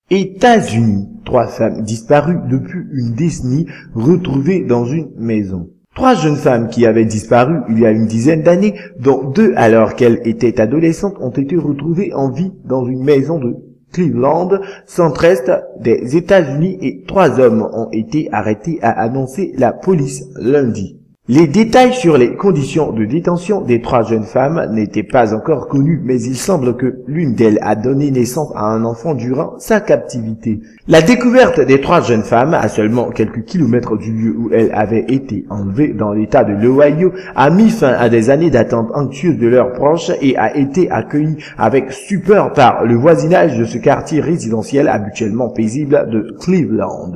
États-Unis, 3 femmes disparues depuis une décennie retrouvées dans une maison. 3 jeunes femmes qui avaient disparu il y a une dizaine d'années, dont 2 alors qu'elles étaient adolescentes, ont été retrouvées en vie dans une maison de Cleveland, centre-est des États-Unis, et 3 hommes ont été arrêtés, a annoncé la police lundi. Les détails sur les conditions de détention des 3 jeunes femmes n'étaient pas encore connus, mais il semble que l'une d'elles a donné naissance à un enfant durant sa captivité. La découverte des 3 jeunes femmes, à seulement quelques kilomètres du lieu où elles avaient été enlevées dans l'état de l'Ohio, a mis fin à des années d'attente anxieuse de leurs proches et a été accueillie avec stupeur par le voisinage de ce quartier résidentiel habituellement paisible de Cleveland.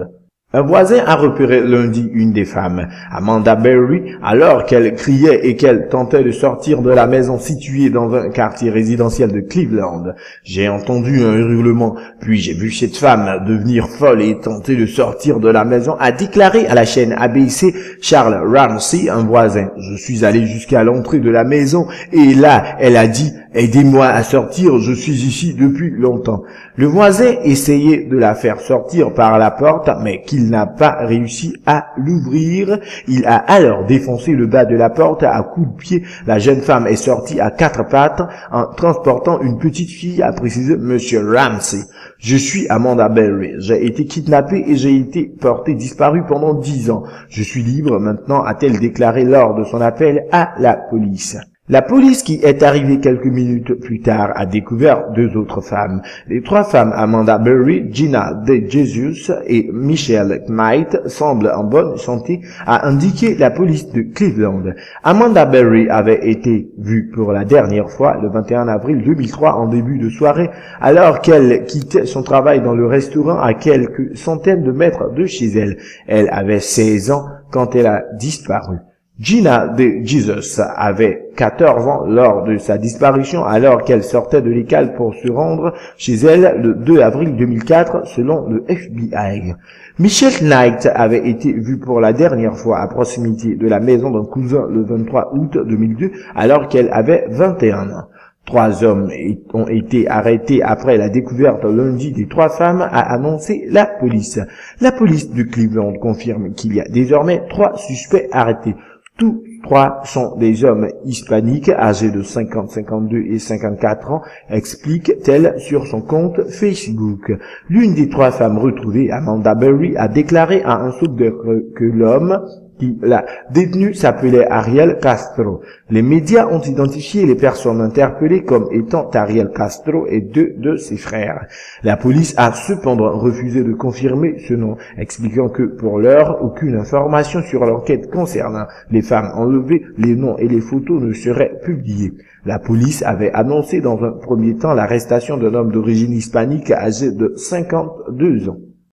Un voisin a repéré lundi une des femmes, Amanda Berry, alors qu'elle criait et qu'elle tentait de sortir de la maison située dans un quartier résidentiel de Cleveland. J'ai entendu un hurlement, puis j'ai vu cette femme devenir folle et tenter de sortir de la maison, a déclaré à la chaîne ABC Charles Ramsey, un voisin. Je suis allé jusqu'à l'entrée de la maison et là, elle a dit « Aidez-moi à sortir, je suis ici depuis longtemps ». Le voisin essayait de la faire sortir par la porte, mais qu'il n'a pas réussi à l'ouvrir. Il a alors défoncé le bas de la porte à coups de pied. La jeune femme est sortie à 4 pattes en transportant une petite fille, a précisé Monsieur Ramsey. Je suis Amanda Berry. J'ai été kidnappée et j'ai été portée disparue pendant 10 ans. Je suis libre maintenant, a-t-elle déclaré lors de son appel à la police. La police, qui est arrivée quelques minutes plus tard, a découvert 2 autres femmes. Les 3 femmes, Amanda Berry, Gina DeJesus et Michelle Knight, semblent en bonne santé, a indiqué la police de Cleveland. Amanda Berry avait été vue pour la dernière fois le 21 avril 2003 en début de soirée, alors qu'elle quittait son travail dans le restaurant à quelques centaines de mètres de chez elle. Elle avait 16 ans quand elle a disparu. Gina DeJesus avait 14 ans lors de sa disparition, alors qu'elle sortait de l'école pour se rendre chez elle le 2 avril 2004, selon le FBI. Michelle Knight avait été vue pour la dernière fois à proximité de la maison d'un cousin le 23 août 2002, alors qu'elle avait 21 ans. 3 hommes ont été arrêtés après la découverte lundi des 3 femmes, a annoncé la police. La police de Cleveland confirme qu'il y a désormais 3 suspects arrêtés. Tous 3 sont des hommes hispaniques âgés de 50, 52 et 54 ans, explique-t-elle sur son compte Facebook. L'une des 3 femmes retrouvées, Amanda Berry, a déclaré à un soudeur que l'homme qui l'a détenu s'appelait Ariel Castro. Les médias ont identifié les personnes interpellées comme étant Ariel Castro et 2 de ses frères. La police a cependant refusé de confirmer ce nom, expliquant que pour l'heure, aucune information sur l'enquête concernant les femmes enlevées, les noms et les photos ne seraient publiés. La police avait annoncé dans un premier temps l'arrestation d'un homme d'origine hispanique âgé de 52 ans.